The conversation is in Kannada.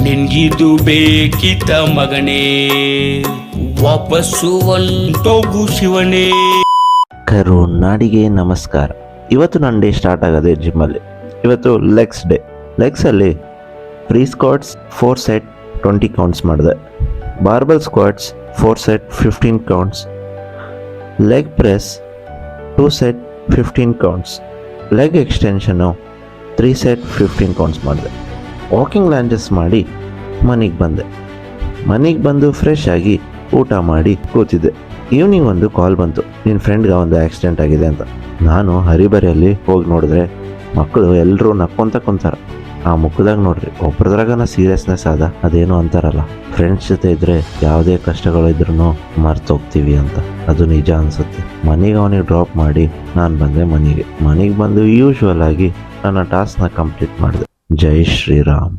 ನಿನ್ಗಿದು ಬೇಕಿತ ಮಗನೇ, ವಾಪಸ್ಸು ಹೊಂಟೋಗು ಶಿವನೇ. ಕರುನಾಡಿಗೆ ನಮಸ್ಕಾರ. ಇವತ್ತು ನನ್ನ ಡೇ ಸ್ಟಾರ್ಟ್ ಆಗೋದೆ ಜಿಮ್ಮಲ್ಲಿ. ಇವತ್ತು ಲೆಗ್ಸ್ ಡೇ. ಲೆಗ್ಸಲ್ಲಿ ಫ್ರೀ ಸ್ಕ್ವಾಟ್ಸ್ 4 ಸೆಟ್ 20 ಕೌಂಟ್ಸ್ ಮಾಡಿದೆ. Barbell squats 4 set 15 counts. Leg press 2 set 15 counts. Leg extension 3 set 15 counts ಮಾಡಿದೆ. ವಾಕಿಂಗ್ ಲ್ಯಾಂಜಸ್ ಮಾಡಿ ಮನೆಗೆ ಬಂದೆ. ಮನೆಗೆ ಬಂದು ಫ್ರೆಶ್ ಆಗಿ ಊಟ ಮಾಡಿ ಕೂತಿದ್ದೆ. ಈವ್ನಿಂಗ್ ಒಂದು ಕಾಲ್ ಬಂತು, ನಿನ್ನ ಫ್ರೆಂಡ್ಗೆ ಒಂದು ಆಕ್ಸಿಡೆಂಟ್ ಆಗಿದೆ ಅಂತ. ನಾನು ಹರಿಬರಿಯಲ್ಲಿ ಹೋಗಿ ನೋಡಿದ್ರೆ ಮಕ್ಕಳು ಎಲ್ಲರೂ ನಕ್ಕೊಂತ ಕುಂತಾರ. ಆ ಮುಖದಾಗ ನೋಡ್ರಿ ಒಬ್ಬರದ್ರಾಗನ ಸೀರಿಯಸ್ನೆಸ್ ಆದ. ಅದೇನೋ ಅಂತಾರಲ್ಲ, ಫ್ರೆಂಡ್ಸ್ ಜೊತೆ ಇದ್ರೆ ಯಾವುದೇ ಕಷ್ಟಗಳು ಇದ್ರೂ ಮರ್ತೋಗ್ತೀವಿ ಅಂತ. ಅದು ನಿಜ ಅನ್ಸುತ್ತೆ. ಮನೆಗೆ ಅವನಿಗೆ ಡ್ರಾಪ್ ಮಾಡಿ ನಾನು ಬಂದೆ ಮನೆಗೆ ಬಂದು ಯೂಶ್ವಲ್ ಆಗಿ ನನ್ನ ಟಾಸ್ಕ್ನ ಕಂಪ್ಲೀಟ್ ಮಾಡಿದೆ. ಜೈ ಶ್ರೀರಾಮ್.